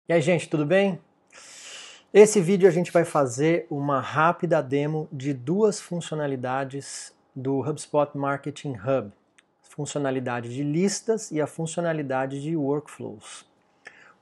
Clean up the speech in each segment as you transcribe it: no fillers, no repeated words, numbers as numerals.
E aí, gente, tudo bem? Esse vídeo a gente vai fazer uma rápida demo de duas funcionalidades do HubSpot Marketing Hub. A funcionalidade de listas e a funcionalidade de workflows.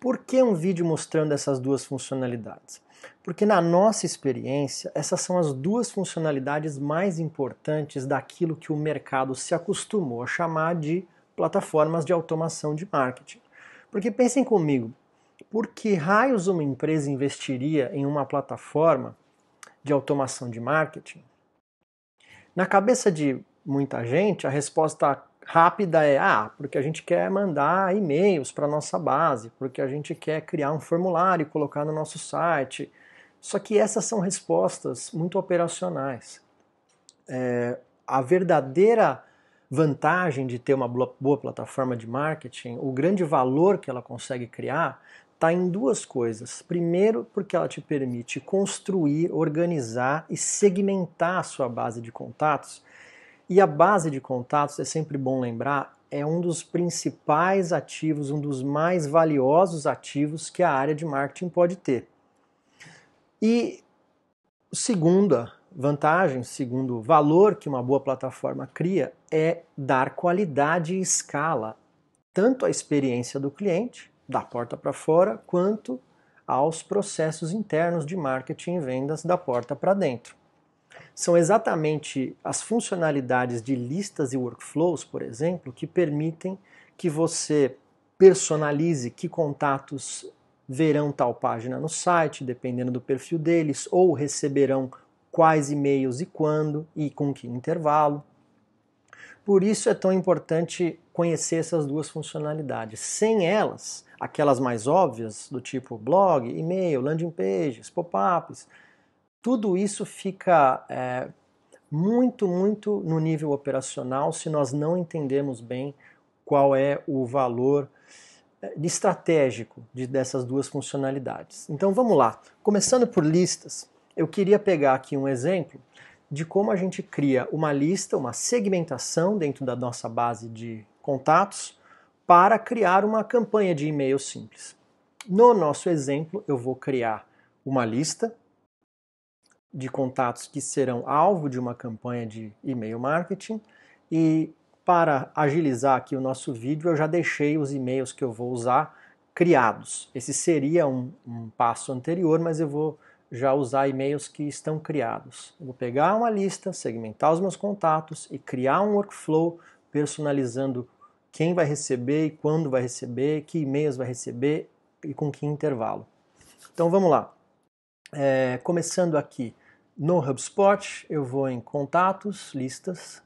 Por que um vídeo mostrando essas duas funcionalidades? Porque na nossa experiência, essas são as duas funcionalidades mais importantes daquilo que o mercado se acostumou a chamar de plataformas de automação de marketing. Porque pensem comigo, por que raios uma empresa investiria em uma plataforma de automação de marketing? Na cabeça de muita gente, a resposta rápida é: porque a gente quer mandar e-mails para a nossa base, porque a gente quer criar um formulário e colocar no nosso site. Só que essas são respostas muito operacionais. A verdadeira vantagem de ter uma boa plataforma de marketing, o grande valor que ela consegue criar, está em duas coisas. Primeiro, porque ela te permite construir, organizar e segmentar a sua base de contatos. E a base de contatos, é sempre bom lembrar, é um dos principais ativos, um dos mais valiosos ativos que a área de marketing pode ter. E segunda vantagem, segundo valor que uma boa plataforma cria, é dar qualidade e escala, tanto à experiência do cliente, da porta para fora, quanto aos processos internos de marketing e vendas da porta para dentro. São exatamente as funcionalidades de listas e workflows, por exemplo, que permitem que você personalize que contatos verão tal página no site, dependendo do perfil deles, ou receberão quais e-mails e quando e com que intervalo. Por isso é tão importante conhecer essas duas funcionalidades. Sem elas, aquelas mais óbvias, do tipo blog, e-mail, landing pages, pop-ups, tudo isso fica muito no nível operacional se nós não entendemos bem qual é o valor estratégico dessas duas funcionalidades. Então vamos lá. Começando por listas, eu queria pegar aqui um exemplo de como a gente cria uma lista, uma segmentação dentro da nossa base de contatos para criar uma campanha de e-mail simples. No nosso exemplo, eu vou criar uma lista de contatos que serão alvo de uma campanha de e-mail marketing e para agilizar aqui o nosso vídeo, eu já deixei os e-mails que eu vou usar criados. Esse seria um passo anterior, mas eu vou já usar e-mails que estão criados. Eu vou pegar uma lista, segmentar os meus contatos e criar um workflow personalizando quem vai receber e quando vai receber, que e-mails vai receber e com que intervalo. Então vamos lá. Começando aqui no HubSpot, eu vou em Contatos, Listas.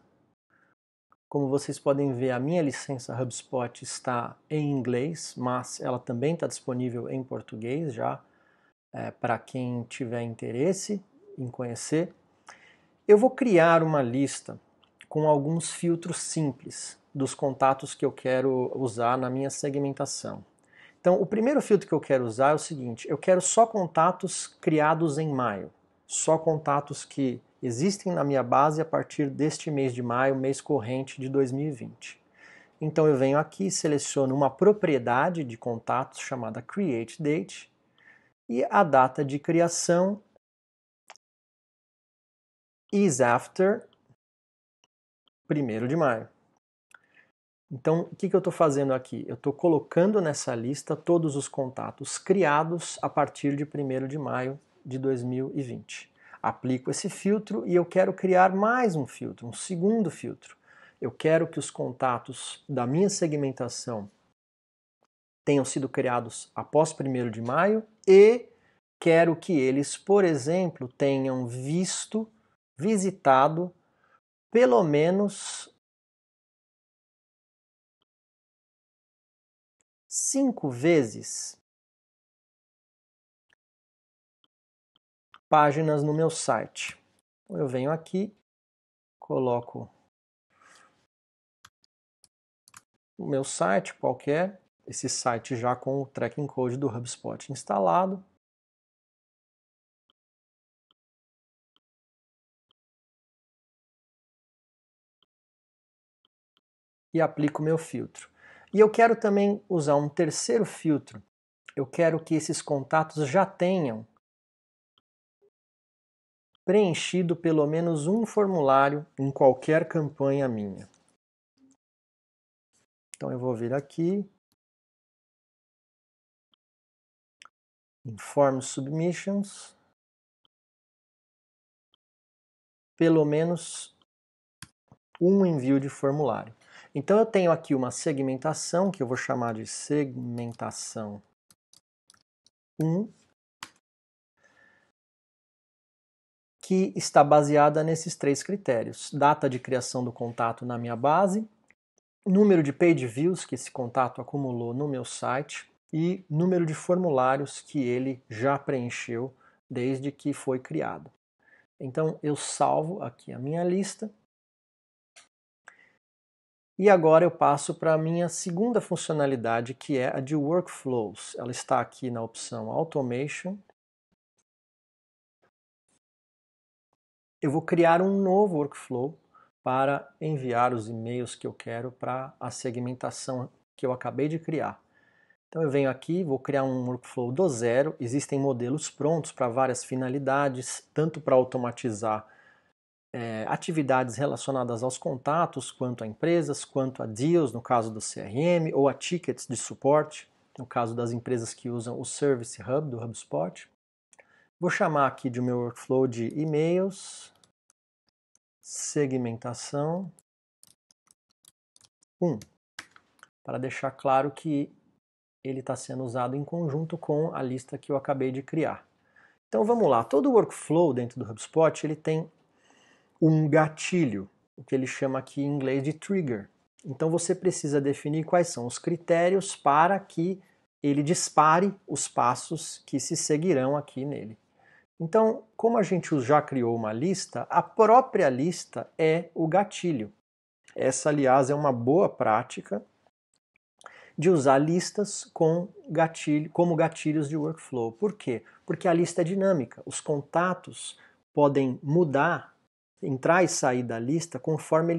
Como vocês podem ver, a minha licença HubSpot está em inglês, mas ela também está disponível em português já, para quem tiver interesse em conhecer. Eu vou criar uma lista com alguns filtros simples dos contatos que eu quero usar na minha segmentação. Então, o primeiro filtro que eu quero usar é o seguinte: eu quero só contatos criados em maio, só contatos que existem na minha base a partir deste mês de maio, mês corrente de 2020. Então eu venho aqui, seleciono uma propriedade de contatos chamada Create Date e a data de criação is after 1º de maio. Então, o que eu estou fazendo aqui? Eu estou colocando nessa lista todos os contatos criados a partir de 1º de maio de 2020. Aplico esse filtro e eu quero criar mais um filtro, um segundo filtro. Eu quero que os contatos da minha segmentação tenham sido criados após 1º de maio e quero que eles, por exemplo, tenham visitado pelo menos 5 vezes páginas no meu site. Eu venho aqui, coloco o meu site qualquer, esse site já com o tracking code do HubSpot instalado. E aplico o meu filtro. E eu quero também usar um terceiro filtro eu quero que esses contatos já tenham preenchido pelo menos um formulário em qualquer campanha minha. Então eu vou vir aqui, em Form Submissions, pelo menos um envio de formulário. Então eu tenho aqui uma segmentação, que eu vou chamar de segmentação 1, que está baseada nesses 3 critérios: data de criação do contato na minha base, número de page views que esse contato acumulou no meu site e número de formulários que ele já preencheu desde que foi criado. Então eu salvo aqui a minha lista. E agora eu passo para a minha segunda funcionalidade, que é a de Workflows. Ela está aqui na opção Automation. Eu vou criar um novo workflow para enviar os e-mails que eu quero para a segmentação que eu acabei de criar. Então eu venho aqui, vou criar um workflow do zero. Existem modelos prontos para várias finalidades, tanto para automatizar atividades relacionadas aos contatos, quanto a empresas, quanto a deals, no caso do CRM, ou a tickets de suporte, no caso das empresas que usam o Service Hub do HubSpot. Vou chamar aqui de meu workflow de e-mails, segmentação 1, para deixar claro que ele está sendo usado em conjunto com a lista que eu acabei de criar. Então vamos lá, todo workflow dentro do HubSpot ele tem um gatilho, o que ele chama aqui em inglês de trigger. Então você precisa definir quais são os critérios para que ele dispare os passos que se seguirão aqui nele. Então, como a gente já criou uma lista, a própria lista é o gatilho. Essa, aliás, é uma boa prática de usar listas como gatilhos de workflow. Por quê? Porque a lista é dinâmica. Os contatos podem mudar, entrar e sair da lista conforme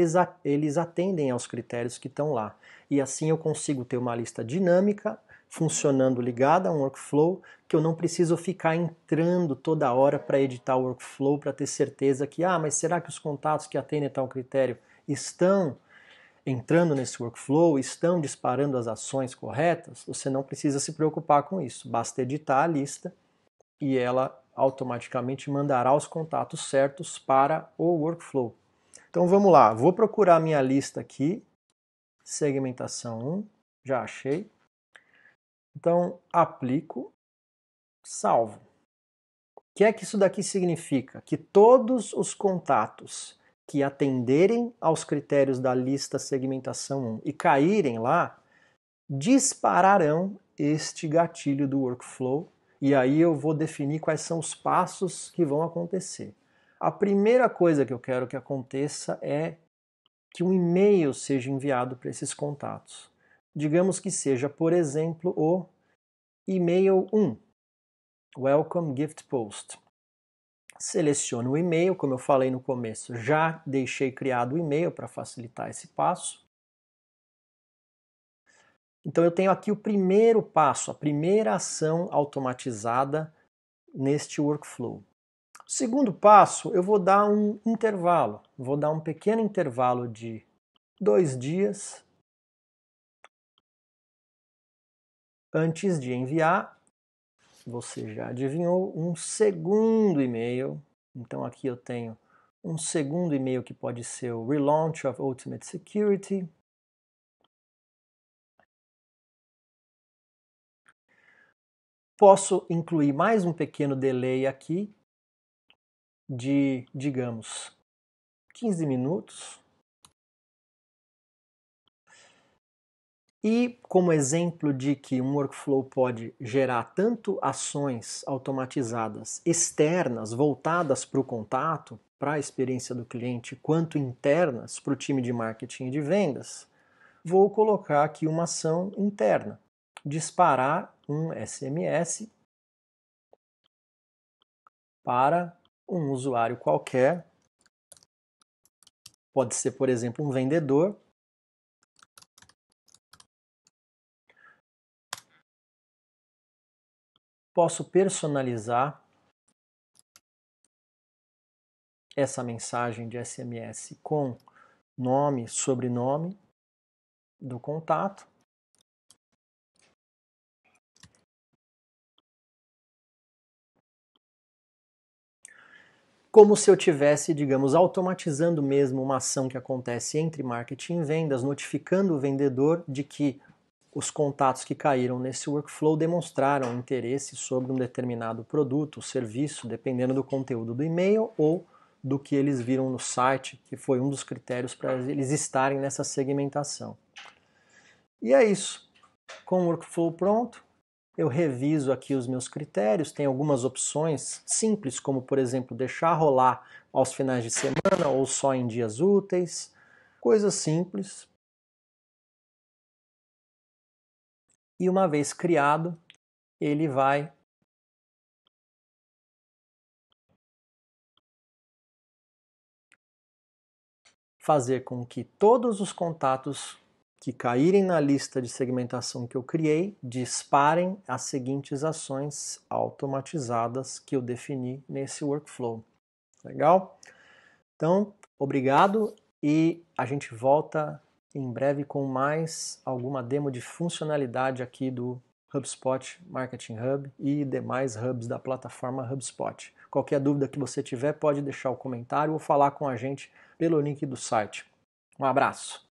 eles atendem aos critérios que estão lá. E assim eu consigo ter uma lista dinâmica, funcionando ligada a um workflow, que eu não preciso ficar entrando toda hora para editar o workflow para ter certeza que, mas será que os contatos que atendem a tal critério estão entrando nesse workflow, estão disparando as ações corretas? Você não precisa se preocupar com isso. Basta editar a lista e ela automaticamente mandará os contatos certos para o workflow. Então vamos lá, vou procurar minha lista aqui, segmentação 1, já achei. Então aplico, salvo. O que é que isso daqui significa? Que todos os contatos que atenderem aos critérios da lista segmentação 1 e caírem lá, dispararão este gatilho do workflow, e aí eu vou definir quais são os passos que vão acontecer. A primeira coisa que eu quero que aconteça é que um e-mail seja enviado para esses contatos. Digamos que seja, por exemplo, o e-mail 1, Welcome Gift Post. Seleciono o e-mail, como eu falei no começo, já deixei criado o e-mail para facilitar esse passo. Então eu tenho aqui o primeiro passo, a primeira ação automatizada neste workflow. O segundo passo, eu vou dar um intervalo, vou dar um pequeno intervalo de 2 dias antes de enviar. Você já adivinhou, um segundo e-mail. Então aqui eu tenho um segundo e-mail que pode ser o Relaunch of Ultimate Security. Posso incluir mais um pequeno delay aqui de, digamos, 15 minutos. E como exemplo de que um workflow pode gerar tanto ações automatizadas externas, voltadas para o contato, para a experiência do cliente, quanto internas para o time de marketing e de vendas, vou colocar aqui uma ação interna. Disparar um SMS para um usuário qualquer. Pode ser, por exemplo, um vendedor. Posso personalizar essa mensagem de SMS com nome, sobrenome do contato. Como se eu tivesse, digamos, automatizando mesmo uma ação que acontece entre marketing e vendas, notificando o vendedor de que os contatos que caíram nesse workflow demonstraram interesse sobre um determinado produto ou serviço, dependendo do conteúdo do e-mail ou do que eles viram no site, que foi um dos critérios para eles estarem nessa segmentação. E é isso. Com o workflow pronto, eu reviso aqui os meus critérios, tem algumas opções simples, como por exemplo, deixar rolar aos finais de semana ou só em dias úteis, coisas simples. E uma vez criado, ele vai fazer com que todos os contatos que caírem na lista de segmentação que eu criei disparem as seguintes ações automatizadas que eu defini nesse workflow. Legal? Então, obrigado e a gente volta em breve com mais alguma demo de funcionalidade aqui do HubSpot Marketing Hub e demais hubs da plataforma HubSpot. Qualquer dúvida que você tiver, pode deixar o comentário ou falar com a gente pelo link do site. Um abraço!